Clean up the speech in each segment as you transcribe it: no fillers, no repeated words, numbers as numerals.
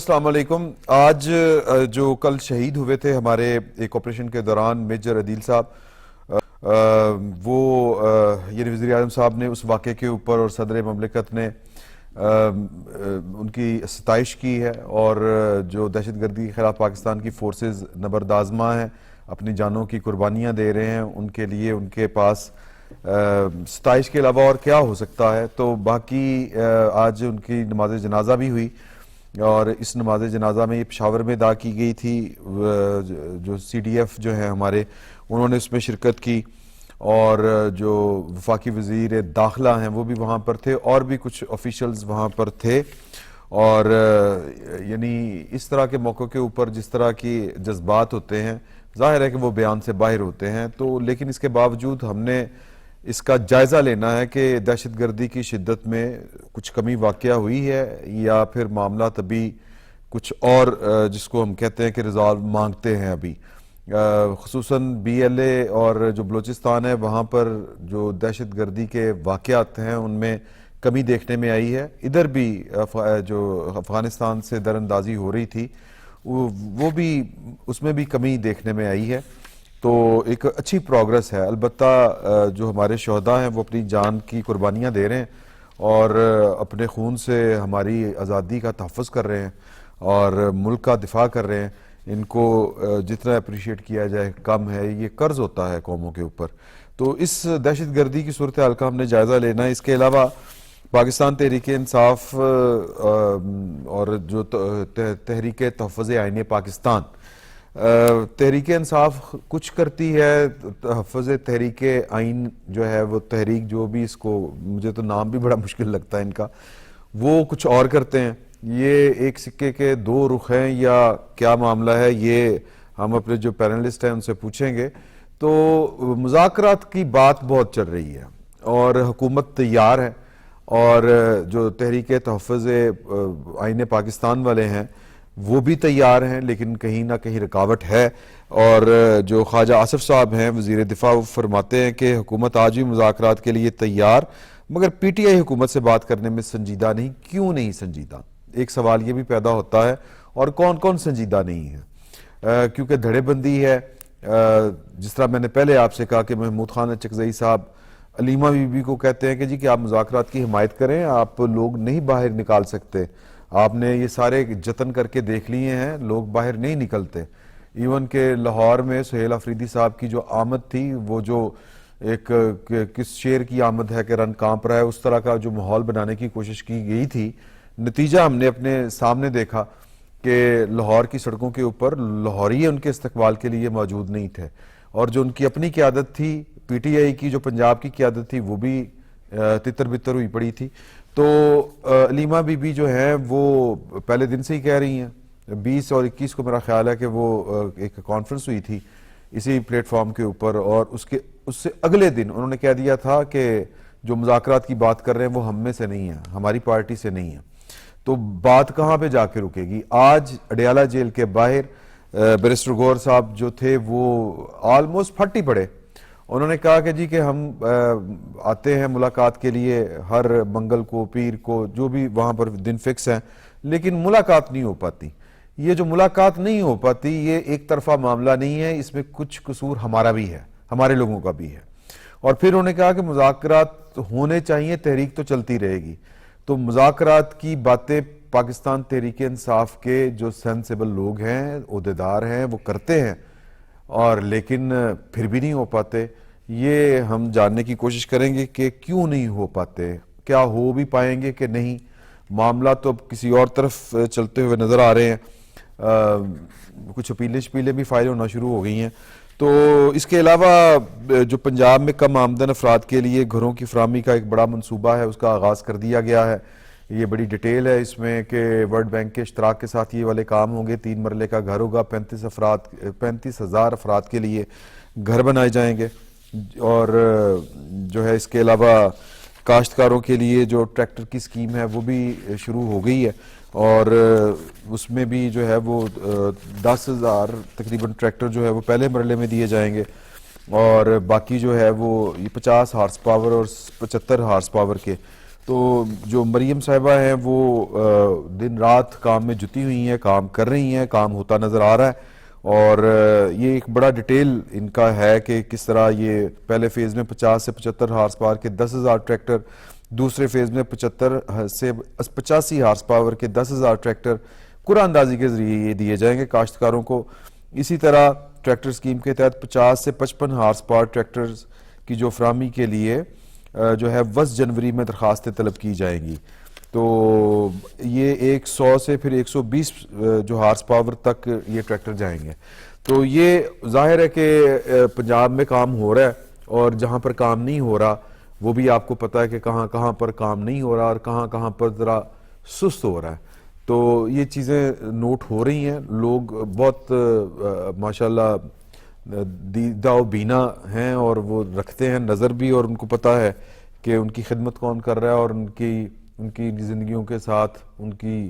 السلام علیکم۔ آج جو کل شہید ہوئے تھے ہمارے ایک آپریشن کے دوران میجر عدیل صاحب، وہ یعنی وزیر اعظم صاحب نے اس واقعے کے اوپر اور صدر مملکت نے ان کی ستائش کی ہے، اور جو دہشت گردی کے خلاف پاکستان کی فورسز نبرد آزما ہیں، اپنی جانوں کی قربانیاں دے رہے ہیں، ان کے لیے ان کے پاس ستائش کے علاوہ اور کیا ہو سکتا ہے۔ تو باقی آج ان کی نماز جنازہ بھی ہوئی، اور اس نماز جنازہ میں یہ پشاور میں ادا کی گئی تھی۔ جو سی ڈی ایف جو ہیں ہمارے، انہوں نے اس میں شرکت کی، اور جو وفاقی وزیر داخلہ ہیں وہ بھی وہاں پر تھے، اور بھی کچھ آفیشلز وہاں پر تھے۔ اور یعنی اس طرح کے موقع کے اوپر جس طرح کی جذبات ہوتے ہیں، ظاہر ہے کہ وہ بیان سے باہر ہوتے ہیں، تو لیکن اس کے باوجود ہم نے اس کا جائزہ لینا ہے کہ دہشت گردی کی شدت میں کچھ کمی واقعہ ہوئی ہے، یا پھر معاملات ابھی کچھ اور جس کو ہم کہتے ہیں کہ ریزالو مانگتے ہیں ابھی۔ خصوصاً بی ایل اے اور جو بلوچستان ہے، وہاں پر جو دہشت گردی کے واقعات ہیں ان میں کمی دیکھنے میں آئی ہے۔ ادھر بھی جو افغانستان سے در اندازی ہو رہی تھی، وہ بھی اس میں بھی کمی دیکھنے میں آئی ہے، تو ایک اچھی پروگرس ہے۔ البتہ جو ہمارے شہداء ہیں وہ اپنی جان کی قربانیاں دے رہے ہیں، اور اپنے خون سے ہماری آزادی کا تحفظ کر رہے ہیں، اور ملک کا دفاع کر رہے ہیں۔ ان کو جتنا اپریشیٹ کیا جائے کم ہے، یہ قرض ہوتا ہے قوموں کے اوپر۔ تو اس دہشت گردی کی صورتحال کا ہم نے جائزہ لینا ہے۔ اس کے علاوہ پاکستان تحریک انصاف اور جو تحریک تحفظ آئین پاکستان، تحریک انصاف کچھ کرتی ہے، تحفظ تحریک آئین جو ہے وہ تحریک، جو بھی اس کو، مجھے تو نام بھی بڑا مشکل لگتا ہے ان کا، وہ کچھ اور کرتے ہیں۔ یہ ایک سکے کے دو رخ ہیں یا کیا معاملہ ہے، یہ ہم اپنے جو پینلسٹ ہیں ان سے پوچھیں گے۔ تو مذاکرات کی بات بہت چل رہی ہے، اور حکومت تیار ہے، اور جو تحریک تحفظ آئین پاکستان والے ہیں وہ بھی تیار ہیں، لیکن کہیں نہ کہیں رکاوٹ ہے۔ اور جو خواجہ آصف صاحب ہیں وزیر دفاع، وہ فرماتے ہیں کہ حکومت آج بھی مذاکرات کے لیے تیار، مگر پی ٹی آئی حکومت سے بات کرنے میں سنجیدہ نہیں۔ کیوں نہیں سنجیدہ؟ ایک سوال یہ بھی پیدا ہوتا ہے، اور کون کون سنجیدہ نہیں ہے؟ کیونکہ دھڑے بندی ہے، جس طرح میں نے پہلے آپ سے کہا کہ محمود خان اچکزئی صاحب علیمہ بی بی کو کہتے ہیں کہ جی کہ آپ مذاکرات کی حمایت کریں، آپ لوگ نہیں باہر نکال سکتے، آپ نے یہ سارے جتن کر کے دیکھ لیے ہیں، لوگ باہر نہیں نکلتے۔ ایون کہ لاہور میں سہیل آفریدی صاحب کی جو آمد تھی، وہ جو ایک کس شیر کی آمد ہے کہ رن کانپ رہا ہے، اس طرح کا جو ماحول بنانے کی کوشش کی گئی تھی، نتیجہ ہم نے اپنے سامنے دیکھا کہ لاہور کی سڑکوں کے اوپر لاہوری ان کے استقبال کے لیے موجود نہیں تھے، اور جو ان کی اپنی قیادت تھی پی ٹی آئی کی، جو پنجاب کی قیادت تھی، وہ بھی تتر بتر ہوئی پڑی تھی۔ تو علیمہ بی بی جو ہیں وہ پہلے دن سے ہی کہہ رہی ہیں، 20 اور 21 کو میرا خیال ہے کہ وہ ایک کانفرنس ہوئی تھی اسی پلیٹ فارم کے اوپر، اور اس سے اگلے دن انہوں نے کہہ دیا تھا کہ جو مذاکرات کی بات کر رہے ہیں وہ ہم میں سے نہیں ہیں، ہماری پارٹی سے نہیں ہے۔ تو بات کہاں پہ جا کے رکے گی؟ آج اڈیالہ جیل کے باہر بیرسٹر گور صاحب جو تھے وہ آلموسٹ پھٹ ہی پڑے۔ انہوں نے کہا کہ جی کہ ہم آتے ہیں ملاقات کے لیے ہر منگل کو، پیر کو، جو بھی وہاں پر دن فکس ہیں، لیکن ملاقات نہیں ہو پاتی۔ یہ جو ملاقات نہیں ہو پاتی، یہ ایک طرفہ معاملہ نہیں ہے، اس میں کچھ قصور ہمارا بھی ہے، ہمارے لوگوں کا بھی ہے۔ اور پھر انہوں نے کہا کہ مذاکرات ہونے چاہیے، تحریک تو چلتی رہے گی۔ تو مذاکرات کی باتیں پاکستان تحریک انصاف کے جو سینسیبل لوگ ہیں، عہدیدار ہیں، وہ کرتے ہیں، اور لیکن پھر بھی نہیں ہو پاتے۔ یہ ہم جاننے کی کوشش کریں گے کہ کیوں نہیں ہو پاتے، کیا ہو بھی پائیں گے کہ نہیں۔ معاملہ تو اب کسی اور طرف چلتے ہوئے نظر آ رہے ہیں، کچھ اپیلیں بھی فائل ہونا شروع ہو گئی ہیں۔ تو اس کے علاوہ جو پنجاب میں کم آمدن افراد کے لیے گھروں کی فراہمی کا ایک بڑا منصوبہ ہے، اس کا آغاز کر دیا گیا ہے۔ یہ بڑی ڈیٹیل ہے اس میں کہ ورلڈ بینک کے اشتراک کے ساتھ یہ والے کام ہوں گے۔ 3 مرلے کا گھر ہوگا، 35,000 افراد کے لیے گھر بنائے جائیں گے۔ اور جو ہے اس کے علاوہ کاشتکاروں کے لیے جو ٹریکٹر کی سکیم ہے وہ بھی شروع ہو گئی ہے، اور اس میں بھی جو ہے وہ 10,000 تقریباً ٹریکٹر جو ہے وہ پہلے مرحلے میں دیے جائیں گے، اور باقی جو ہے وہ 50 ہارس پاور اور 75 ہارس پاور کے تو جو مریم صاحبہ ہیں وہ دن رات کام میں جتی ہوئی ہیں, کام کر رہی ہیں, کام ہوتا نظر آ رہا ہے. اور یہ ایک بڑا ڈیٹیل ان کا ہے کہ کس طرح یہ پہلے فیز میں 50 سے 75 ہارس پاور کے 10,000 ٹریکٹر, دوسرے فیز میں 75 سے 85 ہارس پاور کے 10,000 ٹریکٹر قرعہ اندازی کے ذریعے یہ دیے جائیں گے کاشتکاروں کو. اسی طرح ٹریکٹر سکیم کے تحت 50 سے 55 ہارس پاور ٹریکٹرز کی جو فراہمی کے لیے جو ہے 10 جنوری میں درخواستیں طلب کی جائیں گی. تو یہ 100 سے پھر 120 جو ہارس پاور تک یہ ٹریکٹر جائیں گے. تو یہ ظاہر ہے کہ پنجاب میں کام ہو رہا ہے, اور جہاں پر کام نہیں ہو رہا وہ بھی آپ کو پتہ ہے کہ کہاں کہاں پر کام نہیں ہو رہا اور کہاں کہاں پر ذرا سست ہو رہا ہے. تو یہ چیزیں نوٹ ہو رہی ہیں. لوگ بہت ماشاءاللہ دیدہ و بینا ہیں اور وہ رکھتے ہیں نظر بھی, اور ان کو پتہ ہے کہ ان کی خدمت کون کر رہا ہے اور ان کی زندگیوں کے ساتھ ان کی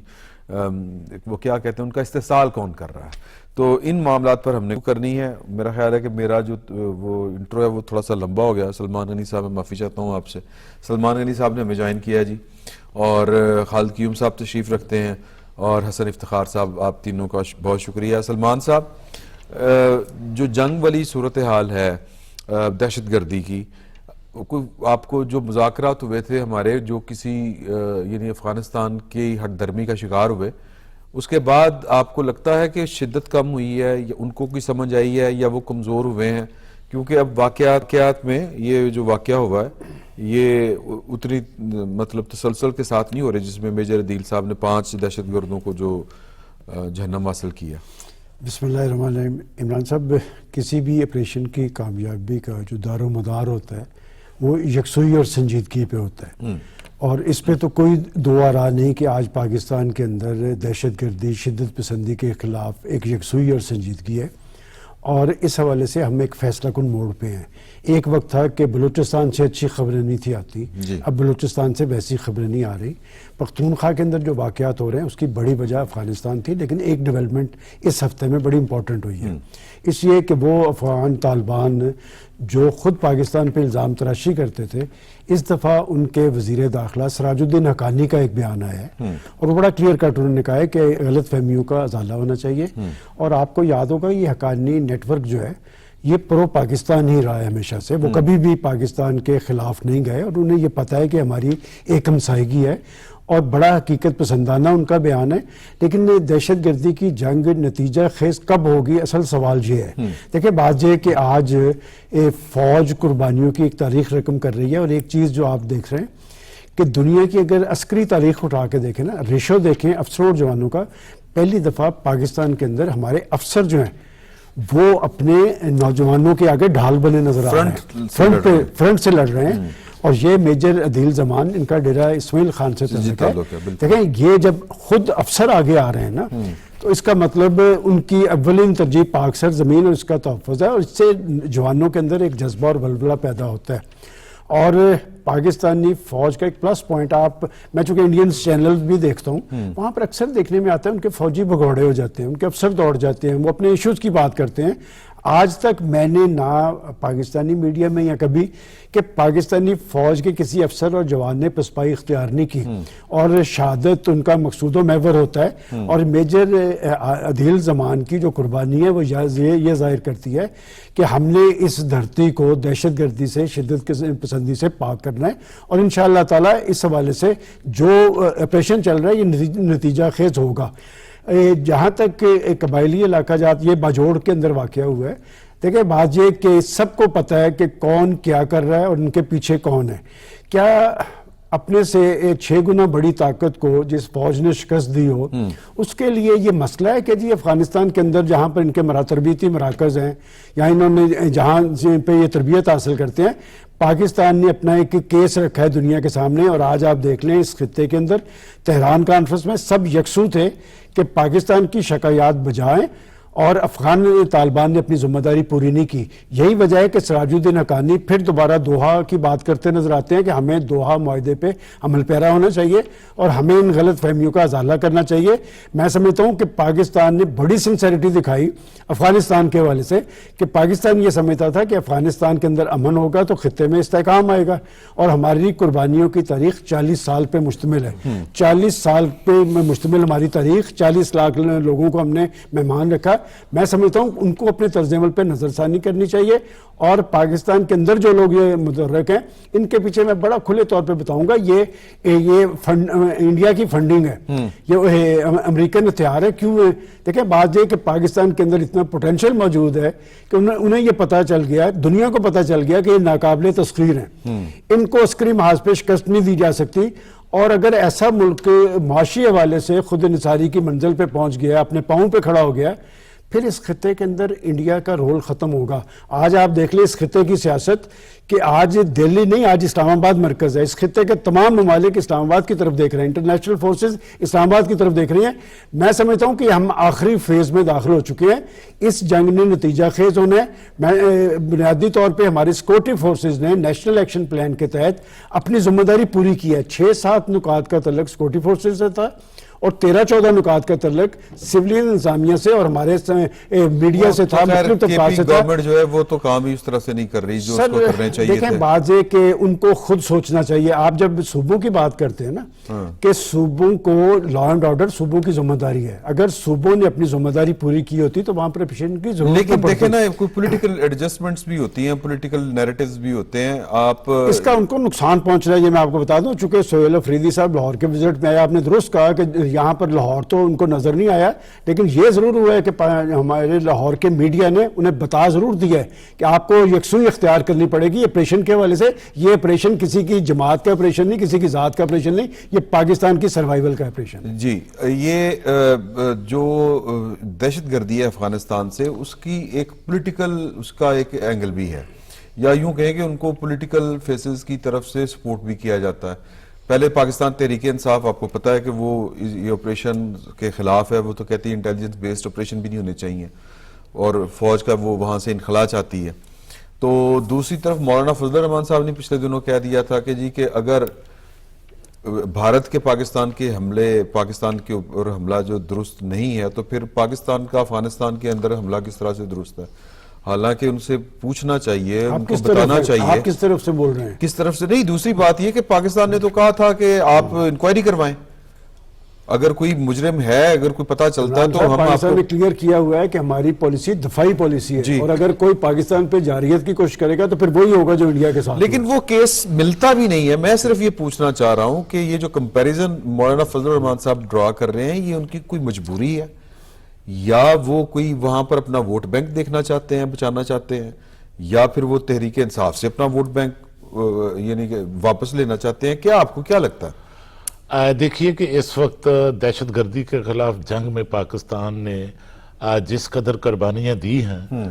وہ کیا کہتے ہیں ان کا استحصال کون کر رہا ہے. تو ان معاملات پر ہم نے کرنی ہے. میرا خیال ہے کہ میرا جو وہ انٹرو ہے وہ تھوڑا سا لمبا ہو گیا. سلمان غنی صاحب, میں معافی چاہتا ہوں آپ سے. سلمان غنی صاحب نے ہمیں جوائن کیا جی, اور خالد قیوم صاحب تشریف رکھتے ہیں, اور حسن افتخار صاحب, آپ تینوں کا بہت شکریہ. سلمان صاحب, جو جنگ والی صورتحال ہے دہشت گردی کی, آپ کو جو مذاکرات ہوئے تھے ہمارے جو کسی یعنی افغانستان کی ہٹ درمی کا شکار ہوئے, اس کے بعد آپ کو لگتا ہے کہ شدت کم ہوئی ہے, یا ان کو کوئی سمجھ آئی ہے, یا وہ کمزور ہوئے ہیں؟ کیونکہ اب واقعات میں یہ جو واقعہ ہوا ہے یہ اتنی مطلب تسلسل کے ساتھ نہیں ہو رہے جس میں میجر عدیل صاحب نے 5 دہشت گردوں کو جو جہنم حاصل کیا. بسم اللہ الرحمن الرحیم. عمران صاحب, کسی بھی آپریشن کی کامیابی کا جو دار و مدار ہوتا ہے وہ یکسوئی اور سنجیدگی پہ ہوتا ہے, اور اس پہ تو کوئی دو آراء نہیں کہ آج پاکستان کے اندر دہشت گردی, شدت پسندی کے خلاف ایک یکسوئی اور سنجیدگی ہے. اور اس حوالے سے ہم ایک فیصلہ کن موڑ پہ ہیں. ایک وقت تھا کہ بلوچستان سے اچھی خبریں نہیں تھی آتی, اب بلوچستان سے ویسی خبریں نہیں آ رہی. پختونخوا کے اندر جو واقعات ہو رہے ہیں اس کی بڑی وجہ افغانستان تھی, لیکن ایک ڈیولپمنٹ اس ہفتے میں بڑی امپورٹنٹ ہوئی ہے, اس لیے کہ وہ افغان طالبان جو خود پاکستان پہ الزام تراشی کرتے تھے, اس دفعہ ان کے وزیر داخلہ سراج الدین حقانی کا ایک بیان آیا ہے, اور وہ بڑا کلیئر کٹ انہوں نے کہا ہے کہ غلط فہمیوں کا ازالہ ہونا چاہیے. اور آپ کو یاد ہوگا یہ حقانی نیٹ ورک جو ہے یہ پرو پاکستان ہی رہا ہے ہمیشہ سے, وہ کبھی بھی پاکستان کے خلاف نہیں گئے, اور انہیں یہ پتہ ہے کہ ہماری ایک ہمسائیگی ہے, اور بڑا حقیقت پسندانہ ان کا بیان ہے. لیکن دہشت گردی کی جنگ نتیجہ خیز کب ہوگی, اصل سوال یہ ہے. دیکھیں بات یہ کہ آج فوج قربانیوں کی ایک تاریخ رقم کر رہی ہے, اور ایک چیز جو آپ دیکھ رہے ہیں کہ دنیا کی اگر عسکری تاریخ اٹھا کے دیکھیں نا, ریشو دیکھیں افسروں اور جوانوں کا, پہلی دفعہ پاکستان کے اندر ہمارے افسر جو ہیں وہ اپنے نوجوانوں کے آگے ڈھال بنے نظر آ رہے ہیں, فرنٹ سے لڑ رہے ہیں. اور یہ میجر عدیل زمان, ان کا ڈیرہ اسماعیل خان سے تعلق ہے. دیکھیں یہ جب خود افسر آگے آ رہے ہیں نا, تو اس کا مطلب ان کی اولین ترجیح پاک سر زمین اور اس کا تحفظ ہے, اور اس سے جوانوں کے اندر ایک جذبہ اور ولولہ پیدا ہوتا ہے. اور پاکستانی فوج کا ایک پلس پوائنٹ, میں چونکہ انڈینز چینل بھی دیکھتا ہوں, وہاں پر اکثر دیکھنے میں آتا ہے ان کے فوجی بھگوڑے ہو جاتے ہیں, ان کے افسر دوڑ جاتے ہیں, وہ اپنے ایشوز کی بات کرتے ہیں. آج تک میں نے نہ پاکستانی میڈیا میں یا کبھی کہ پاکستانی فوج کے کسی افسر اور جوان نے پسپائی اختیار نہیں کی, اور شہادت ان کا مقصود و محور ہوتا ہے. اور میجر عدیل زمان کی جو قربانی ہے وہ یہ ظاہر کرتی ہے کہ ہم نے اس دھرتی کو دہشت گردی سے, شدت پسندی سے پاک کرنا ہے, اور انشاءاللہ تعالیٰ اس حوالے سے جو آپریشن چل رہا ہے یہ نتیجہ خیز ہوگا. جہاں تک قبائلی علاقہ جات یہ باجوڑ کے اندر واقعہ ہوا ہے, دیکھیں بات یہ کہ سب کو پتہ ہے کہ کون کیا کر رہا ہے اور ان کے پیچھے کون ہے. کیا اپنے سے 6 گنا بڑی طاقت کو جس فوج نے شکست دی ہو, اس کے لیے یہ مسئلہ ہے کہ جی افغانستان کے اندر جہاں پر ان کے تربیتی مراکز ہیں یا انہوں نے جہاں پہ یہ تربیت حاصل کرتے ہیں, پاکستان نے اپنا ایک کیس رکھا ہے دنیا کے سامنے. اور آج آپ دیکھ لیں اس خطے کے اندر تہران کانفرنس میں سب یکسو تھے کہ پاکستان کی شکایات بجائیں اور افغان طالبان نے اپنی ذمہ داری پوری نہیں کی. یہی وجہ ہے کہ سراج الدین حقانی پھر دوبارہ دوحہ کی بات کرتے نظر آتے ہیں کہ ہمیں دوحہ معاہدے پہ عمل پیرا ہونا چاہیے اور ہمیں ان غلط فہمیوں کا ازالہ کرنا چاہیے. میں سمجھتا ہوں کہ پاکستان نے بڑی سنسیریٹی دکھائی افغانستان کے حوالے سے کہ پاکستان یہ سمجھتا تھا کہ افغانستان کے اندر امن ہوگا تو خطے میں استحکام آئے گا, اور ہماری قربانیوں کی تاریخ 40 سال پہ مشتمل ہے. 40 سال پہ مشتمل ہماری تاریخ, 40 لاکھ لوگوں کو ہم نے مہمان رکھا. میں سمجھتا ہوں ان کو اپنے طرز عمل پہ نظر ثانی کرنی چاہیے, اور پاکستان کے اندر جو لوگ یہ متحرک ہیں ان کے پیچھے میں بڑا کھلے طور پہ بتاؤں گا یہ انڈیا کی فنڈنگ ہے, یہ امریکن ہتھیار ہے. کیوں ہے؟ دیکھیں بات یہ کہ پاکستان کے اندر اتنا پوٹینشیل موجود ہے کہ انہیں یہ پتا چل گیا, دنیا کو پتا چل گیا کہ یہ ناقابل تسخیر ہیں, ان کو عسکری محاذ پہ شکست نہیں دی جا سکتی. اور اگر ایسا ملک معاشی حوالے سے خود انحصاری کی منزل پہ پہنچ گیا, اپنے پاؤں پہ کھڑا ہو گیا, پھر اس خطے کے اندر انڈیا کا رول ختم ہوگا. آج آپ دیکھ لیں اس خطے کی سیاست کہ آج دلی نہیں, آج اسلام آباد مرکز ہے. اس خطے کے تمام ممالک اسلام آباد کی طرف دیکھ رہے ہیں, انٹرنیشنل فورسز اسلام آباد کی طرف دیکھ رہی ہیں. میں سمجھتا ہوں کہ ہم آخری فیز میں داخل ہو چکے ہیں. اس جنگ نے نتیجہ خیز ہونا ہے. میں بنیادی طور پہ ہماری سیکورٹی فورسز نے نیشنل ایکشن پلان کے تحت اپنی ذمہ داری پوری کی ہے. 6-7 نکات کا تعلق سیکورٹی فورسز سے تھا اور 13-14 نکات کا تعلق سویلین انتظامیہ سے اور ہمارے میڈیا سے تھا, مختلف طبقات سے تھا. گورنمنٹ جو ہے وہ تو کام ہی اس طرح سے نہیں کر رہی جو اس کو کرنے چاہیے. دیکھیں بات یہ کہ ان کو خود سوچنا چاہیے. آپ جب صوبوں کی بات کرتے ہیں نا کہ صوبوں کو لا اینڈ آرڈر صوبوں کی ذمہ داری ہے, اگر صوبوں نے اپنی ذمہ داری پوری کی ہوتی تو وہاں پر پیشن کی ضرورت نہیں پڑتی. لیکن دیکھیں نا کوئی پولیٹیکل ایڈجسٹمنٹس بھی ہوتی ہیں, پولیٹیکل نیریٹیوز بھی ہوتے ہیں. آپ اس کا ان کو نقصان پہنچ رہا ہے, یہ میں آپ کو بتا دوں. چونکہ سہیل افریدی صاحب لاہور کے وزٹ میں آیا, آپ نے درست کہا کہ یہاں پر لاہور تو ان کو نظر نہیں آیا, لیکن یہ ضرور ہوا ہے کہ ہمارے لاہور کے میڈیا نے انہیں بتا ضرور دیا ہے کہ آپ کو یکسوئی اختیار کرنی پڑے گی آپریشن کے حوالے سے. یہ آپریشن کسی کی جماعت کا آپریشن نہیں, کسی کی ذات کا آپریشن نہیں, یہ پاکستان کی سروائیول کا آپریشن. جی, یہ جو دہشت گردی ہے افغانستان سے, اس کی ایک پولیٹیکل اس کا ایک اینگل بھی ہے, یا یوں کہیں کہ ان کو پولیٹیکل فیسز کی طرف سے سپورٹ بھی کیا جاتا ہے. پہلے پاکستان تحریک انصاف, آپ کو پتہ ہے کہ وہ یہ آپریشن کے خلاف ہے, وہ تو کہتی ہے انٹیلیجنس بیسڈ آپریشن بھی نہیں ہونے چاہیے, اور فوج کا وہ وہاں سے انخلا چاہتی ہے. تو دوسری طرف مولانا فضل الرحمان صاحب نے پچھلے دنوں کہہ دیا تھا کہ جی کہ اگر بھارت کے پاکستان کے حملے, پاکستان کے اوپر حملہ جو درست نہیں ہے, تو پھر پاکستان کا افغانستان کے اندر حملہ کس طرح سے درست ہے. حالانکہ ان سے پوچھنا چاہیے, ان کو بتانا چاہیے. آپ کس طرف سے بول رہے ہیں؟ کس طرف سے نہیں. دوسری بات یہ کہ پاکستان نے تو کہا تھا کہ آپ انکوائری کروائیں, اگر کوئی مجرم ہے, اگر کوئی پتہ چلتا ہے تو ہم آپ پاکستان نے کلیئر کیا ہوا ہے کہ ہماری پالیسی دفاعی پالیسی ہے, اور اگر کوئی پاکستان پہ جارحیت کی کوشش کرے گا تو پھر وہی ہوگا جو انڈیا کے ساتھ. لیکن وہ کیس ملتا بھی نہیں ہے. میں صرف یہ پوچھنا چاہ رہا ہوں کہ یہ جو کمپیریزن مولانا فضل الرحمان صاحب ڈرا کر رہے ہیں, یہ ان کی کوئی مجبوری ہے, یا وہ کوئی وہاں پر اپنا ووٹ بینک دیکھنا چاہتے ہیں, بچانا چاہتے ہیں, یا پھر وہ تحریک انصاف سے اپنا ووٹ بینک یعنی کہ واپس لینا چاہتے ہیں. کیا آپ کو کیا لگتا ہے؟ دیکھیے کہ اس وقت دہشت گردی کے خلاف جنگ میں پاکستان نے جس قدر قربانیاں دی ہیں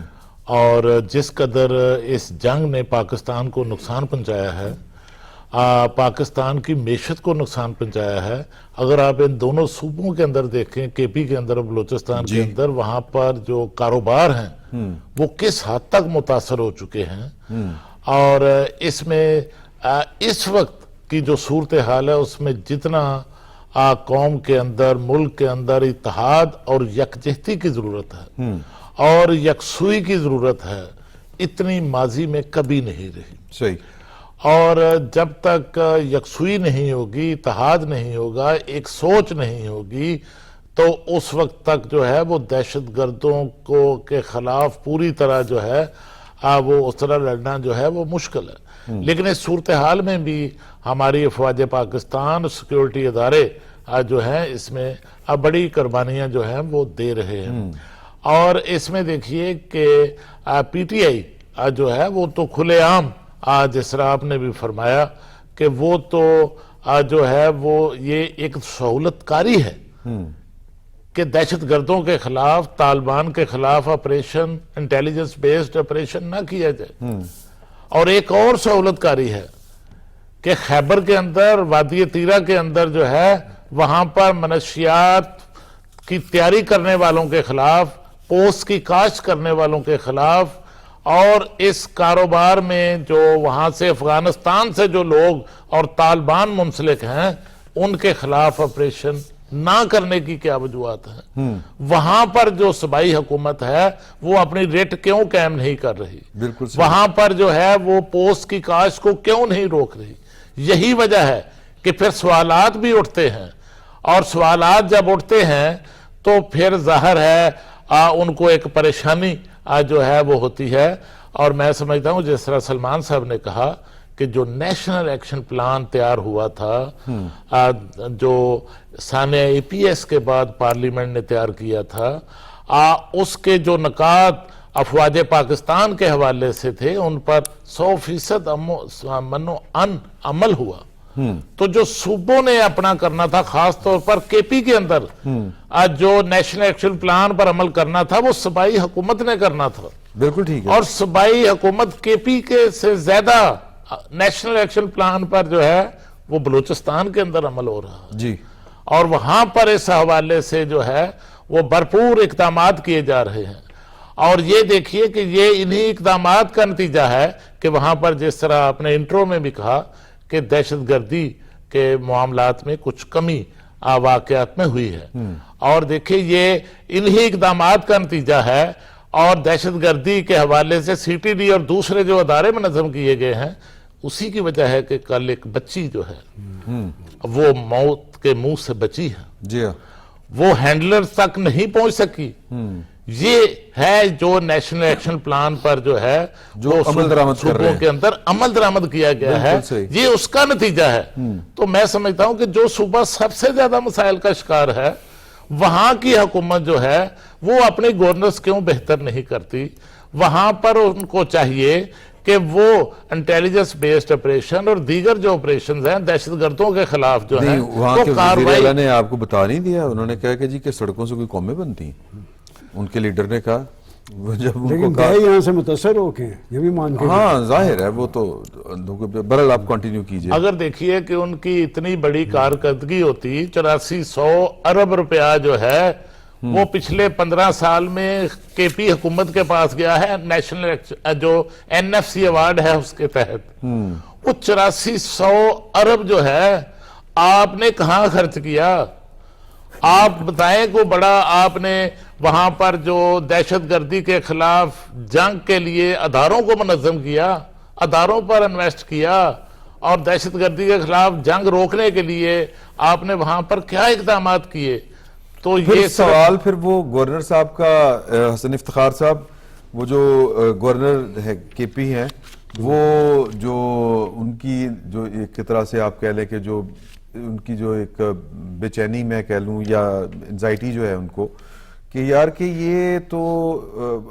اور جس قدر اس جنگ نے پاکستان کو نقصان پہنچایا ہے, پاکستان کی معیشت کو نقصان پہنچایا ہے. اگر آپ ان دونوں صوبوں کے اندر دیکھیں, کے پی کے اندر اور بلوچستان کے اندر, وہاں پر جو کاروبار ہیں وہ کس حد تک متاثر ہو چکے ہیں. اور اس میں اس وقت کی جو صورتحال ہے اس میں جتنا قوم کے اندر, ملک کے اندر اتحاد اور یکجہتی کی ضرورت ہے اور یکسوئی کی ضرورت ہے, اتنی ماضی میں کبھی نہیں رہی. صحیح. اور جب تک یکسوئی نہیں ہوگی, اتحاد نہیں ہوگا, ایک سوچ نہیں ہوگی, تو اس وقت تک جو ہے وہ دہشت گردوں کے خلاف پوری طرح جو ہے وہ اس طرح لڑنا جو ہے وہ مشکل ہے. لیکن اس صورتحال میں بھی ہماری افواج پاکستان, سیکیورٹی ادارے جو ہیں اس میں بڑی قربانیاں جو ہیں وہ دے رہے ہیں. اور اس میں دیکھیے کہ پی ٹی آئی جو ہے وہ تو کھلے عام, جس طرح آپ نے بھی فرمایا کہ وہ تو جو ہے وہ یہ ایک سہولت کاری ہے کہ دہشت گردوں کے خلاف, طالبان کے خلاف آپریشن, انٹیلیجنس بیسڈ آپریشن نہ کیا جائے. اور ایک اور سہولت کاری ہے کہ خیبر کے اندر, وادی تیرہ کے اندر جو ہے وہاں پر منشیات کی تیاری کرنے والوں کے خلاف پوست کی کاشت کرنے والوں کے خلاف اور اس کاروبار میں جو وہاں سے افغانستان سے جو لوگ اور طالبان منسلک ہیں ان کے خلاف آپریشن نہ کرنے کی کیا وجوہات ہیں؟ وہاں پر جو صوبائی حکومت ہے وہ اپنی ریٹ کیوں قائم نہیں کر رہی؟ بالکل صحیح۔ وہاں پر جو ہے وہ پوست کی کاشت کو کیوں نہیں روک رہی؟ یہی وجہ ہے کہ پھر سوالات بھی اٹھتے ہیں، اور سوالات جب اٹھتے ہیں تو پھر ظاہر ہے ان کو ایک پریشانی جو ہے وہ ہوتی ہے۔ اور میں سمجھتا ہوں جس طرح سلمان صاحب نے کہا کہ جو نیشنل ایکشن پلان تیار ہوا تھا جو سانیہ اے پی ایس کے بعد پارلیمنٹ نے تیار کیا تھا، اس کے جو نکات افواج پاکستان کے حوالے سے تھے ان پر 100% عمل ہوا۔ تو جو صوبوں نے اپنا کرنا تھا، خاص طور پر کے پی کے اندر جو نیشنل ایکشن پلان پر عمل کرنا تھا وہ صوبائی حکومت نے کرنا تھا۔ بالکل ٹھیک ہے۔ اور صوبائی حکومت کے پی کے سے زیادہ نیشنل ایکشن پلان پر جو ہے وہ بلوچستان کے اندر عمل ہو رہا ہے، جی، اور وہاں پر اس حوالے سے جو ہے وہ بھرپور اقدامات کیے جا رہے ہیں۔ اور یہ دیکھیے کہ یہ انہی اقدامات کا نتیجہ ہے کہ وہاں پر جس طرح آپ نے انٹرو میں بھی کہا کہ دہشت گردی کے معاملات میں کچھ کمی واقعات میں ہوئی ہے، اور دیکھیں یہ انہی اقدامات کا نتیجہ ہے۔ اور دہشت گردی کے حوالے سے سی ٹی ڈی اور دوسرے جو ادارے منظم کیے گئے ہیں اسی کی وجہ ہے کہ کل ایک بچی جو ہے وہ موت کے منہ سے بچی ہے، جی ہاں، وہ ہینڈلر تک نہیں پہنچ سکی۔ یہ ہے جو نیشنل ایکشن پلان پر جو ہے جو عمل درآمد کر رہے صوبوں ہیں، کے اندر عمل درآمد کیا گیا ہے، بالکل صحیح۔ یہ اس کا نتیجہ ہے۔ تو میں سمجھتا ہوں کہ جو صوبہ سب سے زیادہ مسائل کا شکار ہے وہاں کی حکومت جو ہے وہ اپنے گورننس کیوں بہتر نہیں کرتی؟ وہاں پر ان کو چاہیے کہ وہ انٹیلیجنس بیسڈ آپریشن اور دیگر جو آپریشنز ہیں دہشت گردوں کے خلاف جو ہیں نہیں، وہاں وہ کے وزیر کارروائی اعلیٰ نے آپ کو بتا نہیں دیا؟ انہوں نے کہا کہ جی کہ سڑکوں سے کوئی قومیں بنتی ہیں، ان کے لیڈر نے کہا، جب ان کو لیکن کہا، گئے یہاں سے متاثر ہو کے یہ بھی مان کے ہاں ظاہر ہے وہ تو، برحال آپ کنٹینیو کیجئے۔ اگر دیکھیے کہ ان کی اتنی بڑی کارکردگی ہوتی، 8400 ارب روپیہ جو ہے وہ پچھلے 15 سال میں کے پی حکومت کے پاس گیا ہے، نیشنل جو این ایف سی ایوارڈ ہے اس کے تحت، وہ 8400 ارب جو ہے آپ نے کہاں خرچ کیا؟ آپ بتائیں کو بڑا آپ نے وہاں پر جو دہشت گردی کے خلاف جنگ کے لیے اداروں کو منظم کیا، اداروں پر انویسٹ کیا، اور دہشت گردی کے خلاف جنگ روکنے کے لیے آپ نے وہاں پر کیا اقدامات کیے؟ تو پھر یہ سوال پھر وہ گورنر صاحب کا، حسن افتخار صاحب، وہ جو گورنر ہے کے پی ہیں، وہ جو ان کی جو ایک طرح سے آپ کہہ لیں کہ جو ان کی جو ایک بے چینی میں کہہ لوں یا انزائٹی جو ہے ان کو، کہ یار کہ یہ تو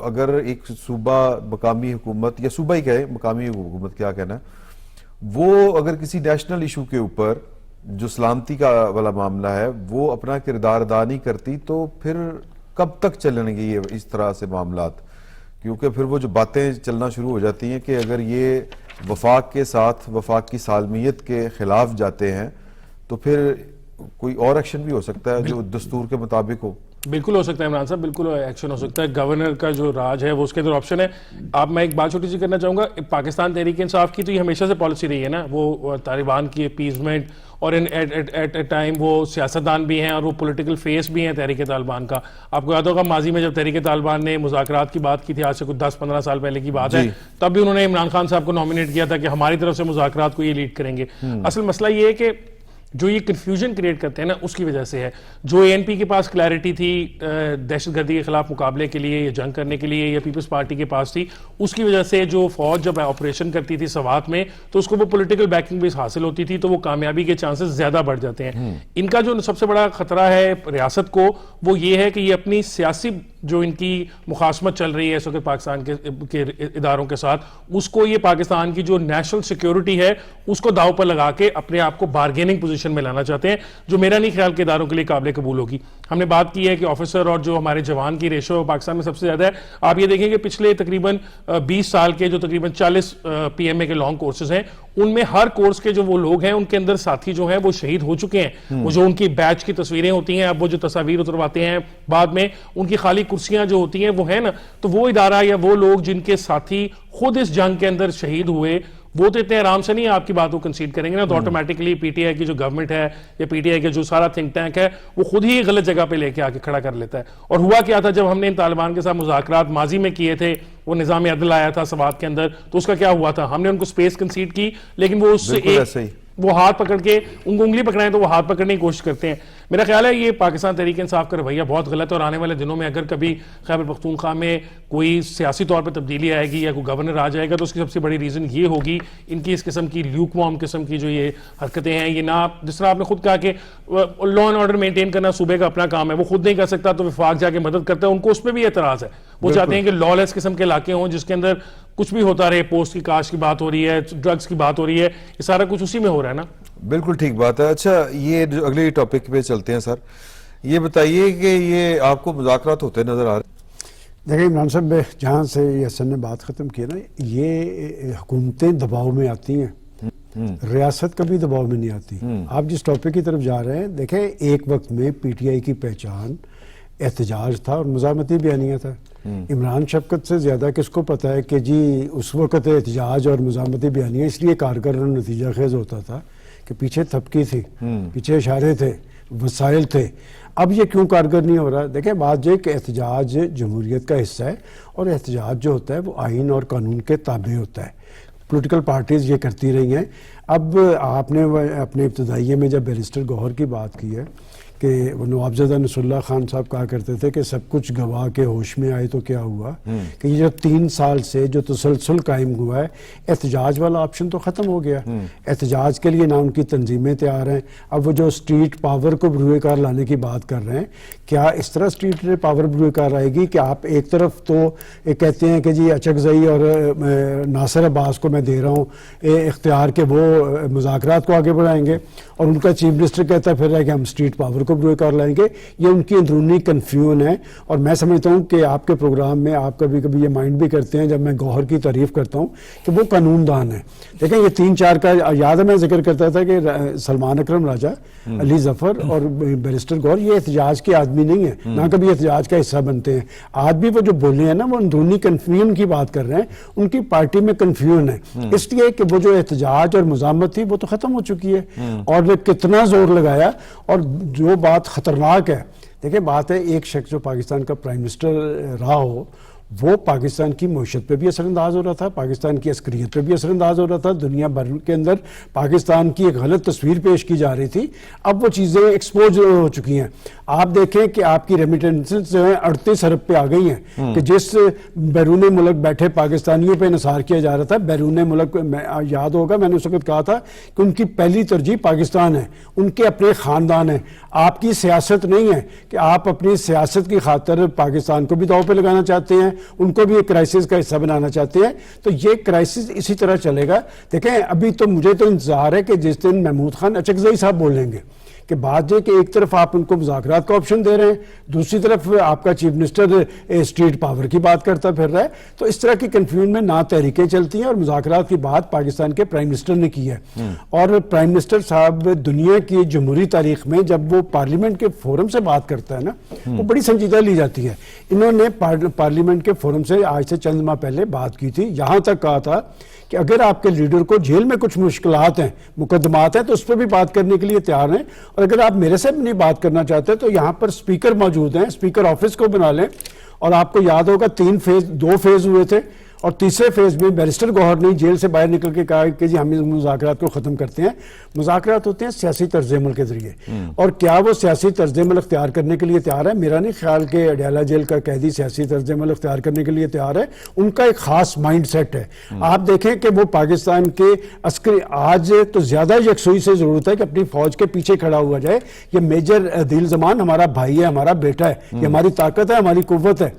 اگر ایک صوبہ مقامی حکومت یا صوبہ ہی کہے، مقامی حکومت کیا کہنا ہے، وہ اگر کسی نیشنل ایشو کے اوپر جو سلامتی کا والا معاملہ ہے وہ اپنا کردار ادا نہیں کرتی تو پھر کب تک چلیں گے یہ اس طرح سے معاملات؟ کیونکہ پھر وہ جو باتیں چلنا شروع ہو جاتی ہیں کہ اگر یہ وفاق کے ساتھ وفاق کی سالمیت کے خلاف جاتے ہیں تو پھر کوئی اور ایکشن بھی ہو سکتا ہے جو دستور کے مطابق ہو۔ بالکل ہو سکتا ہے عمران صاحب، بالکل ایکشن ہو سکتا ہے۔ گورنر کا جو راج ہے وہ اس کے اندر آپشن ہے۔ آپ میں ایک بات چھوٹی سی کرنا چاہوں گا، پاکستان تحریک انصاف کی تو یہ ہمیشہ سے پالیسی رہی ہے نا، وہ طالبان کی اپیزمنٹ، اور ایٹ اے ٹائم وہ سیاستدان بھی ہیں اور وہ پولیٹیکل فیس بھی ہیں تحریک طالبان کا۔ آپ کو یاد ہوگا ماضی میں جب تحریک طالبان نے مذاکرات کی بات کی تھی، آج سے کچھ 10-15 سال پہلے کی بات ہے، تب بھی انہوں نے عمران خان صاحب کو نامینیٹ کیا تھا کہ ہماری طرف سے مذاکرات کو یہ لیڈ کریں گے۔ اصل مسئلہ یہ ہے کہ جو یہ کنفیوژن کریٹ کرتے ہیں نا اس کی وجہ سے ہے۔ جو اے این پی کے پاس کلیئرٹی تھی دہشت گردی کے خلاف مقابلے کے لیے یا جنگ کرنے کے لیے، یا پیپلز پارٹی کے پاس تھی، اس کی وجہ سے جو فوج جب آپریشن کرتی تھی سوات میں تو اس کو وہ پولیٹیکل بیکنگ بیس حاصل ہوتی تھی تو وہ کامیابی کے چانسز زیادہ بڑھ جاتے ہیں۔ ان کا جو سب سے بڑا خطرہ ہے ریاست کو وہ یہ ہے کہ یہ اپنی سیاسی جو ان کی مخاصمت چل رہی ہے اس وقت پاکستان کے اداروں کے ساتھ، اس کو یہ پاکستان کی جو نیشنل سیکیورٹی ہے اس کو داؤ پر لگا کے اپنے آپ کو بارگیننگ پوزیشن میں لانا چاہتے ہیں، جو میرا نہیں خیال کہ اداروں کے لیے قابل قبول ہوگی۔ ہم نے بات کی ہے کہ آفیسر اور جو ہمارے جوان کی ریشو پاکستان میں سب سے زیادہ ہے۔ آپ یہ دیکھیں کہ پچھلے تقریباً 20 سال کے جو تقریباً 40 پی ایم اے کے لانگ کورسز ہیں ان میں ہر کورس کے جو وہ لوگ ہیں ان کے اندر ساتھی جو ہیں وہ شہید ہو چکے ہیں. وہ جو ان کی بیچ کی تصویریں ہوتی ہیں, اب وہ جو تصاویر اترواتے ہیں بعد میں ان کی خالی کرسیاں جو ہوتی ہیں وہ ہیں نا, تو وہ ادارہ یا وہ لوگ جن کے ساتھی خود اس جنگ کے اندر شہید ہوئے وہ تو اتنے آرام سے نہیں آپ کی بات کو کنسیڈ کریں گے نا, تو آٹومیٹکلی پی ٹی آئی کی جو گورنمنٹ ہے یا پی ٹی آئی کا جو سارا تھنک ٹینک ہے وہ خود ہی غلط جگہ پہ لے کے آ کے کھڑا کر لیتا ہے. اور ہوا کیا تھا جب ہم نے ان طالبان کے ساتھ مذاکرات ماضی میں کیے تھے, وہ نظام عدل آیا تھا سوات کے اندر, تو اس کا کیا ہوا تھا, ہم نے ان کو سپیس کنسیڈ کی لیکن وہ اس سے ایک وہ ہاتھ پکڑ کے ان کو انگلی پکڑائیں تو وہ ہاتھ پکڑنے کی کوشش کرتے ہیں. میرا خیال ہے یہ پاکستان تحریک انصاف کا رویہ بہت غلط ہے, اور آنے والے دنوں میں اگر کبھی خیبر پختونخوا میں کوئی سیاسی طور پہ تبدیلی آئے گی یا کوئی گورنر آ جائے گا تو اس کی سب سے بڑی ریزن یہ ہوگی ان کی اس قسم کی لیوک وارم قسم کی جو یہ حرکتیں ہیں. یہ نہ جس طرح آپ نے خود کہا کہ لا اینڈ آرڈر مینٹین کرنا صوبے کا اپنا کام ہے, وہ خود نہیں کر سکتا تو وفاق جا کے مدد کرتا ہے, ان کو اس پہ بھی اعتراض ہے. وہ چاہتے ہیں کہ لا لیس قسم کے علاقے ہوں جس کے اندر کچھ بھی ہوتا رہے, پوسٹ کی کاشت کی بات ہو رہی ہے, ڈرگز کی بات ہو رہی ہے, یہ سارا کچھ اسی میں ہو رہا ہے نا. بالکل ٹھیک بات ہے. اچھا یہ جو اگلے ٹاپک پہ چلتے ہیں سر, یہ بتائیے کہ یہ آپ کو مذاکرات ہوتے نظر آ رہے ہیں؟ دیکھیں عمران صاحب, جہاں سے یہ حسن نے بات ختم کی نا, یہ حکومتیں دباؤ میں آتی ہیں, ریاست کبھی دباؤ میں نہیں آتی. آپ جس ٹاپک کی طرف جا رہے ہیں, دیکھیں ایک وقت میں پی ٹی آئی کی پہچان احتجاج تھا اور مزاحمتی بیانیہ تھا. عمران شفقت سے زیادہ کس کو پتا ہے کہ جی اس وقت احتجاج اور مزاحمتی بیانیہ اس لیے کارگر اور نتیجہ خیز ہوتا تھا کہ پیچھے تھپکی تھی, پیچھے اشارے تھے, وسائل تھے. اب یہ کیوں کارگر نہیں ہو رہا؟ دیکھیں بات یہ کہ احتجاج جمہوریت کا حصہ ہے, اور احتجاج جو ہوتا ہے وہ آئین اور قانون کے تابع ہوتا ہے. پولیٹیکل پارٹیز یہ کرتی رہی ہیں. اب آپ نے اپنے ابتدائیے میں جب بیرسٹر گوہر کی بات کی ہے کہ وہ نوابزادہ نصر اللہ خان صاحب کہا کرتے تھے کہ سب کچھ گوا کے ہوش میں آئے, تو کیا ہوا کہ یہ جو 3 سال سے جو تسلسل قائم ہوا ہے, احتجاج والا آپشن تو ختم ہو گیا. احتجاج کے لیے نہ ان کی تنظیمیں تیار ہیں. اب وہ جو اسٹریٹ پاور کو بروئے کار لانے کی بات کر رہے ہیں, کیا اس طرح اسٹریٹ پاور بروئے کار آئے گی کہ آپ ایک طرف تو کہتے ہیں کہ جی اچکزئی اور ناصر عباس کو میں دے رہا ہوں اختیار کہ وہ مذاکرات کو آگے بڑھائیں گے, اور ان کا چیف منسٹر کہتا ہے پھر ہے کہ ہم اسٹریٹ پاور کو بروئے کار لائیں گے. یہ ان کی اندرونی کنفیوژن ہے. اور میں سمجھتا ہوں کہ آپ کے پروگرام میں آپ کبھی کبھی یہ مائنڈ بھی کرتے ہیں جب میں گوہر کی تعریف کرتا ہوں کہ وہ قانون دان ہے. دیکھیں یہ 3-4 کا یاد ہے, میں ذکر کرتا تھا کہ سلمان اکرم راجہ, علی ظفر اور بیرسٹر گوہر یہ احتجاج کے آدمی نہیں ہیں, نہ کبھی احتجاج کا حصہ بنتے ہیں. آج بھی وہ جو بولے ہیں نا وہ اندرونی کنفیوژن کی بات کر رہے ہیں, ان کی پارٹی میں کنفیوژن ہے, اس لیے کہ وہ جو احتجاج اور مزاحمت تھی وہ تو ختم ہو چکی ہے. اور وہ کتنا زور لگایا, اور جو بات خطرناک ہے, دیکھیں بات ہے ایک شخص جو پاکستان کا پرائم منسٹر رہا ہو وہ پاکستان کی معیشت پہ بھی اثر انداز ہو رہا تھا, پاکستان کی عسکریت پہ بھی اثر انداز ہو رہا تھا, دنیا بھر کے اندر پاکستان کی ایک غلط تصویر پیش کی جا رہی تھی. اب وہ چیزیں ایکسپوز ہو چکی ہیں. آپ دیکھیں کہ آپ کی ریمیٹنسز جو ہیں 38 ارب پہ آ گئی ہیں, کہ جس بیرون ملک بیٹھے پاکستانیوں پہ انحصار کیا جا رہا تھا. بیرون ملک یاد ہوگا میں نے اس وقت کہا تھا کہ ان کی پہلی ترجیح پاکستان ہے, ان کے اپنے خاندان ہیں. آپ کی سیاست نہیں ہے کہ آپ اپنی سیاست کی خاطر پاکستان کو بھی داؤ پہ لگانا چاہتے ہیں, ان کو بھی ایک کرائسس کا حصہ بنانا چاہتے ہیں. تو یہ کرائسس اسی طرح چلے گا. دیکھیں ابھی تو مجھے تو انتظار ہے کہ جس دن محمود خان اچکزئی صاحب بولیں گے کہ بات یہ کہ ایک طرف آپ ان کو مذاکرات کا آپشن دے رہے ہیں, دوسری طرف آپ کا چیف منسٹر اسٹریٹ پاور کی بات کرتا پھر رہا ہے. تو اس طرح کی کنفیوژن میں نہ تحریکیں چلتی ہیں, اور مذاکرات کی بات پاکستان کے پرائم منسٹر نے کی ہے. اور پرائم منسٹر صاحب دنیا کی جمہوری تاریخ میں جب وہ پارلیمنٹ کے فورم سے بات کرتا ہے نا وہ بڑی سنجیدہ لی جاتی ہے. انہوں نے پارلیمنٹ کے فورم سے آج سے چند ماہ پہلے بات کی تھی, یہاں تک کہا تھا کہ اگر آپ کے لیڈر کو جیل میں کچھ مشکلات ہیں, مقدمات ہیں, تو اس پہ بھی بات کرنے کے لیے تیار ہیں. اور اگر آپ میرے سے بھی نہیں بات کرنا چاہتے تو یہاں پر سپیکر موجود ہیں, سپیکر آفس کو بنا لیں. اور آپ کو یاد ہوگا 2 فیز ہوئے تھے, اور تیسرے فیز میں بیرسٹر گوہر نے جیل سے باہر نکل کے کہا کہ جی ہم اس مذاکرات کو ختم کرتے ہیں. مذاکرات ہوتے ہیں سیاسی طرز عمل کے ذریعے, اور کیا وہ سیاسی طرز عمل اختیار کرنے کے لیے تیار ہے؟ میرا نہیں خیال کہ اڈیالہ جیل کا قیدی سیاسی طرز عمل اختیار کرنے کے لیے تیار ہے. ان کا ایک خاص مائنڈ سیٹ ہے. آپ دیکھیں کہ وہ پاکستان کے عسکری آج تو زیادہ یکسوئی سے ضرورت ہے کہ اپنی فوج کے پیچھے کھڑا ہوا جائے. یہ میجر عدیل زمان ہمارا بھائی ہے, ہمارا بیٹا ہے, یہ ہماری طاقت ہے, ہماری قوت ہے.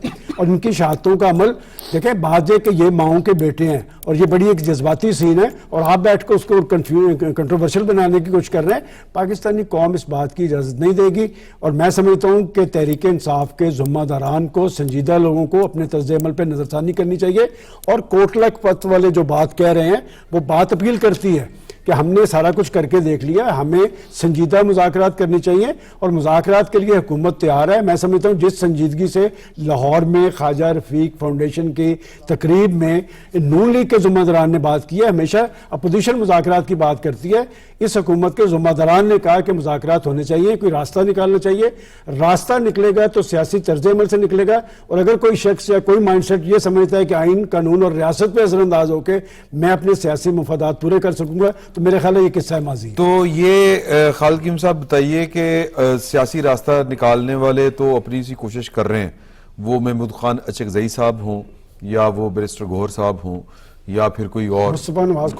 اور ان کی شہادتوں کا عمل دیکھیں. بات یہ کہ یہ ماؤں کے بیٹے ہیں اور یہ بڑی ایک جذباتی سین ہے اور آپ بیٹھ کے اس کو کنٹروورشل بنانے کی کوشش کر رہے ہیں. پاکستانی قوم اس بات کی اجازت نہیں دے گی اور میں سمجھتا ہوں کہ تحریک انصاف کے ذمہ داران کو, سنجیدہ لوگوں کو اپنے طرز عمل پہ نظر ثانی کرنی چاہیے. اور کوٹ لکھپت والے جو بات کہہ رہے ہیں وہ بات اپیل کرتی ہے کہ ہم نے سارا کچھ کر کے دیکھ لیا, ہمیں سنجیدہ مذاکرات کرنی چاہیے اور مذاکرات کے لیے حکومت تیار ہے. میں سمجھتا ہوں جس سنجیدگی سے لاہور میں خواجہ رفیق فاؤنڈیشن کی تقریب میں نون لیگ کے ذمہ داران نے بات کی ہے, ہمیشہ اپوزیشن مذاکرات کی بات کرتی ہے. اس حکومت کے ذمہ داران نے کہا کہ مذاکرات ہونے چاہیے, کوئی راستہ نکالنا چاہیے. راستہ نکلے گا تو سیاسی طرز عمل سے نکلے گا, اور اگر کوئی شخص یا کوئی مائنڈ سیٹ یہ سمجھتا ہے کہ آئین, قانون اور ریاست پہ اثر انداز ہو کے میں اپنے سیاسی مفادات پورے کر سکوں گا, تو میرے خیال ہے یہ قصہ ماضی. تو یہ خالد کیم صاحب بتائیے کہ سیاسی راستہ نکالنے والے تو اپنی سی کوشش کر رہے ہیں, وہ محمود خان اچکزئی صاحب ہوں یا وہ بیرسٹر گوہر صاحب ہوں یا پھر کوئی اور مصطفیٰ نواز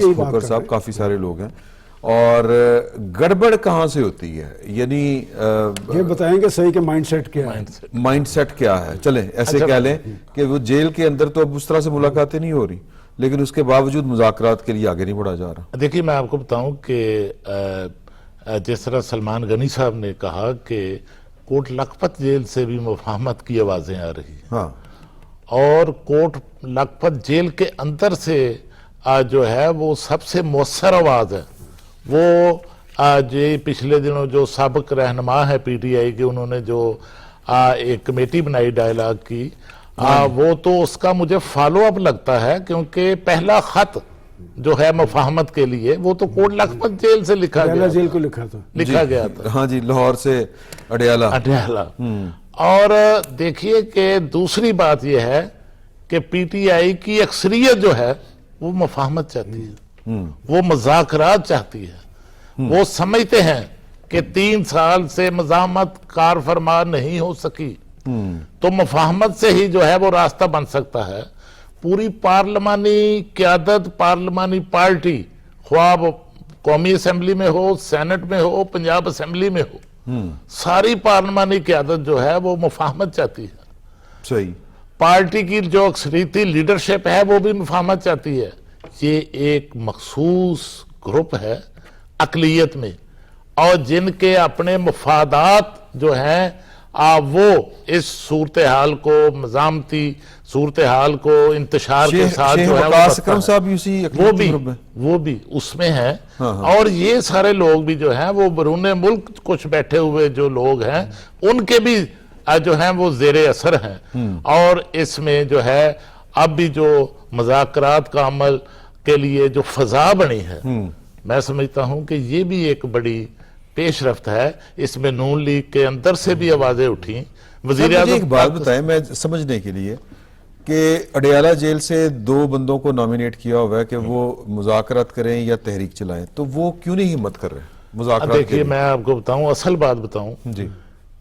کھوکھر صاحب, کافی سارے لوگ ہیں. اور گڑبڑ کہاں سے ہوتی ہے, یعنی یہ بتائیں گے صحیح کہ مائنڈ سیٹ کیا ہے, مائنڈ سیٹ کیا ہے. چلیں ایسے کہہ لیں کہ وہ جیل کے اندر تو اب اس طرح سے ملاقاتیں نہیں ہو رہی, لیکن اس کے باوجود مذاکرات کے لیے آگے نہیں بڑھا جا رہا. دیکھیے میں آپ کو بتاؤں کہ جس طرح سلمان غنی صاحب نے کہا کہ کوٹ لکھپت جیل سے بھی مفاہمت کی آوازیں آ رہی ہیں, ہاں, اور کوٹ لکھپت جیل کے اندر سے جو ہے وہ سب سے مؤثر آواز ہے. وہ یہ پچھلے دنوں جو سابق رہنما ہے پی ٹی آئی کے, انہوں نے جو ایک کمیٹی بنائی ڈائیلاگ کی, وہ تو اس کا مجھے فالو اپ لگتا ہے, کیونکہ پہلا خط جو ہے مفاہمت کے لیے وہ تو کوٹ لکھپت جیل سے لکھا گیا تھا. ہاں جی, لاہور سے اڈیالہ. اور دیکھیے کہ دوسری بات یہ ہے کہ پی ٹی آئی کی اکثریت جو ہے وہ مفاہمت چاہتی ہے, وہ مذاکرات چاہتی ہے. وہ سمجھتے ہیں کہ 3 سال سے مزاحمت کار فرما نہیں ہو سکی, تو مفاہمت سے ہی جو ہے وہ راستہ بن سکتا ہے. پوری پارلیمانی قیادت, پارلیمانی پارٹی, خواہ قومی اسمبلی میں ہو, سینٹ میں ہو, پنجاب اسمبلی میں ہو, ساری پارلیمانی قیادت جو ہے وہ مفاہمت چاہتی ہے. صحیح. پارٹی کی جو اکثریتی لیڈرشپ ہے وہ بھی مفاہمت چاہتی ہے. یہ ایک مخصوص گروپ ہے اقلیت میں, اور جن کے اپنے مفادات جو ہیں وہ اس صورتحال کو, مزاحمتی صورتحال کو انتشار کے ساتھ جو ہے وہ بھی اس میں ہے. اور یہ سارے لوگ بھی جو ہیں وہ بیرون ملک کچھ بیٹھے ہوئے جو لوگ ہیں ان کے بھی جو ہیں وہ زیر اثر ہیں. اور اس میں جو ہے اب بھی جو مذاکرات کا عمل کے لیے جو فضا بنی ہے, میں سمجھتا ہوں کہ یہ بھی ایک بڑی پیش رفت ہے. اس میں نون لیگ کے اندر سے بھی آوازیں اٹھیں. وزیر اعظم ایک بات بتائیں میں سمجھنے کے لیے کہ اڈیالہ جیل سے 2 بندوں کو نامینیٹ کیا ہوا ہے کہ وہ مذاکرات کریں یا تحریک چلائیں, تو وہ کیوں نہیں ہمت کر رہے مذاکرات؟ دیکھیے میں آپ کو بتاؤں, اصل بات بتاؤں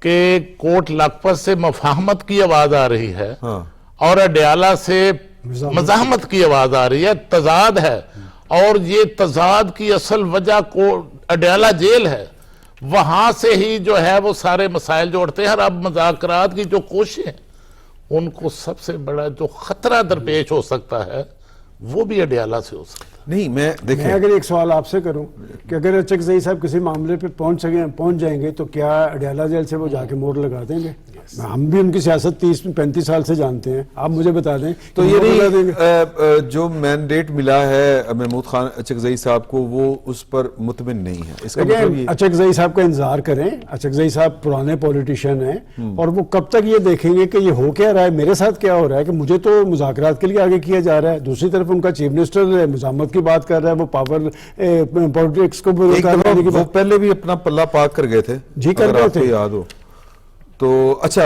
کہ کوٹ لکھپت سے مفاہمت کی آواز آ رہی ہے اور اڈیالہ سے مزاحمت کی آواز آ رہی ہے, تضاد ہے. اور یہ تضاد کی اصل وجہ اڈیالہ جیل ہے. وہاں سے ہی جو ہے وہ سارے مسائل جوڑتے ہیں. اور اب مذاکرات کی جو کوششیں ہیں ان کو سب سے بڑا جو خطرہ درپیش ہو سکتا ہے وہ بھی اڈیالہ سے ہو سکتا ہے. نہیں میں دیکھیں, میں اگر ایک سوال آپ سے کروں کہ اگر اچکزئی صاحب کسی معاملے پہ پہنچ جائیں گے تو کیا اڈیالہ جیل سے وہ جا کے مور لگا دیں گے؟ ہم بھی ان کی سیاست 30-35 سال سے جانتے ہیں, آپ مجھے بتا دیں. تو یہ جو مینڈیٹ ملا ہے محمود خان اچکزئی صاحب کو وہ اس پر مطمئن نہیں ہے. اس کا مطلب یہ اچکزئی صاحب کا انتظار کریں. اچکزئی صاحب پرانے پولیٹیشین ہیں اور وہ کب تک یہ دیکھیں گے کہ یہ ہو کیا رہا ہے, میرے ساتھ کیا ہو رہا ہے, کہ مجھے تو مذاکرات کے لیے آگے کیا جا رہا ہے. دوسری طرف ان کا چیف منسٹر مزاحمت کی بات کر رہا ہے, وہ پاور پولیٹکس کو وہ پہلے بھی اپنا پلہ پاک کر گئے تھے. جی کر رہے تھے, یاد ہو تو. اچھا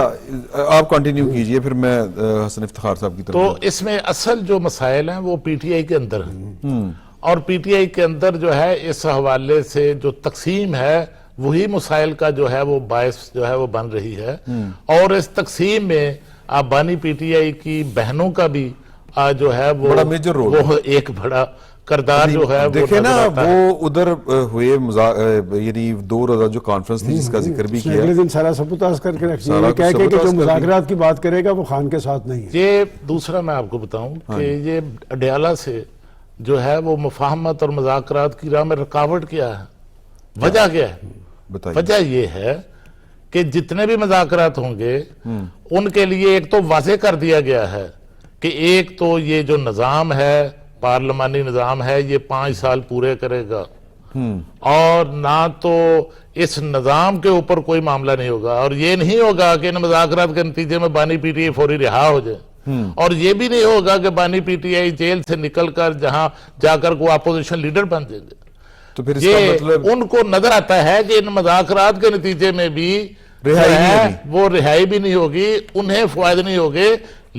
آپ کنٹینیو کیجئے, پھر میں حسن افتخار صاحب کی طرف. تو اس میں اصل جو مسائل ہیں وہ پی ٹی آئی کے اندر ہیں, اور پی ٹی آئی کے اندر جو ہے اس حوالے سے جو تقسیم ہے وہی مسائل کا جو ہے وہ باعث جو ہے وہ بن رہی ہے. اور اس تقسیم میں بانی پی ٹی آئی کی بہنوں کا بھی جو ہے وہ ایک بڑا کردار جو ہے وہ دیکھیں نا نظر آتا ہے۔ وہ ادھر ہوئے یعنی 2 روزہ جو کانفرنس تھی جس کا ذکر بھی اس نے کیا اگلے دن سارا سبوتاز کر کے رکھ دیا، سارا یہ کہہ کے کہ سبوتاز جو کر دیا۔ مذاکرات کی بات کرے گا وہ خان کے ساتھ نہیں ہے۔ یہ دوسرا میں آپ کو بتاؤں کہ یہ اڈیالہ سے جو ہے وہ مفاہمت اور مذاکرات کی راہ میں رکاوٹ کیا ہے، وجہ کیا ہے؟ بتائیے۔ وجہ یہ ہے کہ جتنے بھی مذاکرات ہوں گے ان کے لیے ایک تو واضح کر دیا گیا ہے کہ ایک تو یہ جو نظام ہے، پارلیمانی نظام ہے، یہ 5 سال پورے کرے گا، اور نہ تو اس نظام کے اوپر کوئی معاملہ نہیں ہوگا، اور یہ نہیں ہوگا کہ ان مذاکرات کے نتیجے میں بانی پی ٹی آئی فوری رہا ہو جائے، اور یہ بھی نہیں ہوگا کہ بانی پی ٹی آئی جیل سے نکل کر جہاں جا کر کوئی اپوزیشن لیڈر بن جائے گا۔ تو پھر اس کا یہ مطلب ان کو نظر آتا ہے کہ ان مذاکرات کے نتیجے میں بھی رہائی جو نہیں ہے ہوگی۔ وہ رہائی بھی نہیں ہوگی، انہیں فوائد نہیں ہوگے،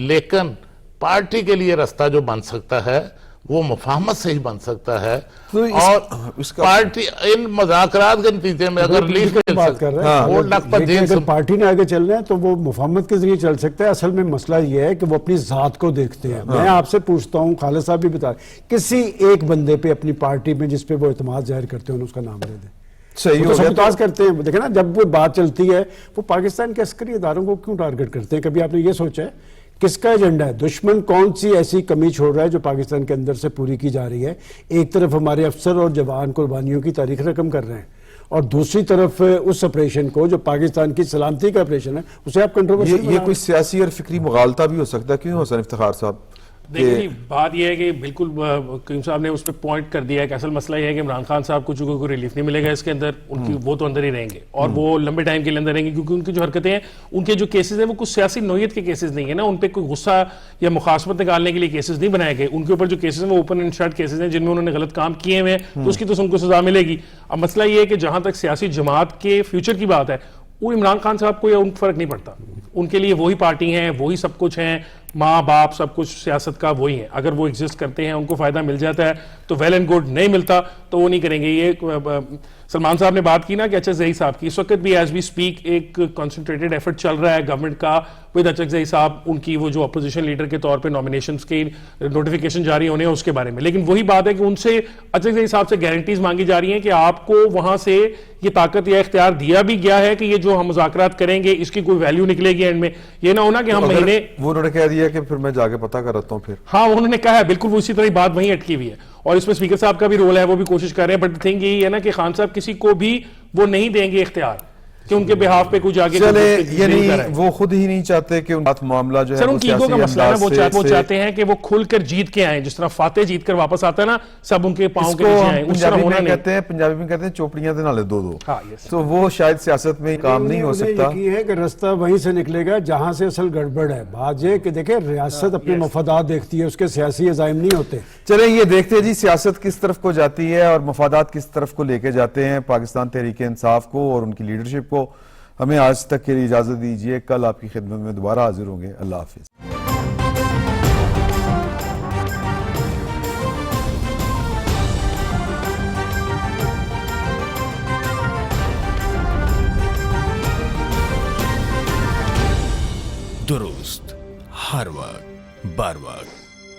لیکن پارٹی کے لیے رستہ جو بن سکتا ہے وہ مفاہمت سے ہی بن سکتا ہے، تو اور اس کا پارٹی ان مذاکرات کے نتیجے میں اگر ریلیف کی بات کر رہے ہیں، وہ لگ پر لیکن جیل اگر پارٹی نے آگے چل رہے ہیں تو وہ مفاہمت کے ذریعے چل سکتا ہے۔ اصل میں مسئلہ یہ ہے کہ وہ اپنی ذات کو دیکھتے ہیں۔ میں آپ سے پوچھتا ہوں، خالد صاحب بھی بتا رہے، کسی ایک بندے پہ اپنی پارٹی میں جس پہ وہ اعتماد ظاہر کرتے ہیں اس کا نام دے دیں۔ صحیح وہ ہو تو گیا سبوتاز کرتے ہیں، دیکھیں نا جب وہ بات چلتی ہے وہ پاکستان کے عسکری اداروں کو کیوں ٹارگٹ کرتے ہیں؟ کبھی آپ نے یہ سوچا ہے کس کا ایجنڈا ہے؟ دشمن کون سی ایسی کمی چھوڑ رہا ہے جو پاکستان کے اندر سے پوری کی جا رہی ہے؟ ایک طرف ہمارے افسر اور جوان قربانیوں کی تاریخ رقم کر رہے ہیں، اور دوسری طرف اس آپریشن کو جو پاکستان کی سلامتی کا آپریشن ہے اسے آپ کنٹروورشل یہ کوئی سیاسی اور فکری مغالطہ بھی ہو سکتا ہے، کیوں حسن افتخار صاحب؟ دیکھیں جی، بات یہ ہے کہ بالکل کریم صاحب نے اس پہ پوائنٹ کر دیا ہے کہ اصل مسئلہ یہ ہے کہ عمران خان صاحب کو چونکہ کوئی ریلیف نہیں ملے گا اس کے اندر، ان کی وہ تو اندر ہی رہیں گے، اور وہ لمبے ٹائم کے لیے اندر رہیں گے، کیونکہ ان کی جو حرکتیں ہیں، ان کے جو کیسز ہیں وہ کچھ سیاسی نوعیت کے کیسز نہیں ہیں نا، ان پہ کوئی غصہ یا مخاصمت نکالنے کے لیے کیسز نہیں بنائے گئے، ان کے اوپر جو کیسز ہیں وہ اوپن اینڈ شٹ کیسز ہیں جن میں انہوں نے غلط کام کیے ہوئے ہیں، تو اس کی تو ان کو سزا ملے گی۔ اب مسئلہ یہ ہے کہ جہاں تک سیاسی جماعت کے فیوچر کی بات ہے، وہ عمران خان صاحب کو یا ان فرق نہیں پڑتا، ان کے لیے وہی پارٹی ہیں، وہی سب کچھ ہیں، ماں باپ سب کچھ سیاست کا وہی ہیں، اگر وہ ایگزسٹ کرتے ہیں ان کو فائدہ مل جاتا ہے تو ویل اینڈ گڈ، نہیں ملتا تو وہ نہیں کریں گے۔ یہ سلمان صاحب نے بات کی نا کہ اچھک صاحب کی، اس وقت بھی ایز وی سپیک ایک کنسنٹریٹڈ ایفرٹ چل رہا ہے گورنمنٹ کا ود اچھک صاحب، ان کی وہ جو اپوزیشن لیڈر کے طور پہ نامینیشنز کی نوٹیفیکیشن جاری ہونے ہیں اس کے بارے میں، لیکن وہی بات ہے کہ ان سے اچھک صاحب سے گارنٹیز مانگی جا رہی ہیں کہ آپ کو وہاں سے یہ طاقت یا اختیار دیا بھی گیا ہے کہ یہ جو ہم مذاکرات کریں گے اس کی کوئی ویلیو نکلے گی اینڈ میں، یہ نہ ہونا کہ ہم مہینے وہ انہوں نے کہہ دیا کہ پھر میں جا کے پتہ کرتا ہوں پھر۔ ہاں انہوں نے کہا ہے، بالکل وہ اسی طرح بات وہیں اٹکی ہوئی ہے، اور اس میں اسپیکر صاحب کا بھی رول ہے، وہ بھی کوشش کر رہے ہیں، بٹ تھنگ یہی ہے نا کہ خان صاحب کسی کو بھی وہ نہیں دیں گے اختیار کہ ان کے بہاف پہ کچھ آگے چلے یعنی وہ خود ہی نہیں چاہتے کہ ان کا معاملہ جو ہے سر ان کی ایگو کا مسئلہ ہے نا، وہ سے چاہتے ہیں کہ وہ کھل کر جیت کے آئیں، جس طرح فاتح جیت کر واپس آتا ہے نا، سب ان کے پاؤں اس کے کو نیچے ہم آئیں، اس طرح پنجابی ہونا میں نہیں۔ کہتے ہیں چوپڑیاں دے نالے دو۔ ہاں yes۔ تو وہ شاید سیاست میں کام نہیں ہو سکتا۔ یقین ہے کہ رستہ وہیں سے نکلے گا جہاں سے اصل گڑبڑ ہے۔ بات یہ کہ دیکھیں ریاست اپنے مفادات دیکھتی ہے، اس کے سیاسی عزائم نہیں ہوتے۔ چلیں یہ دیکھتے ہیں جی سیاست کس طرف کو جاتی ہے اور مفادات کس طرف کو لے کے جاتے ہیں پاکستان تحریک انصاف کو اور ان کی لیڈرشپ کو۔ ہمیں آج تک کے لیے اجازت دیجیے، کل آپ کی خدمت میں دوبارہ حاضر ہوں گے۔ اللہ حافظ۔ درست ہر وقت بر وقت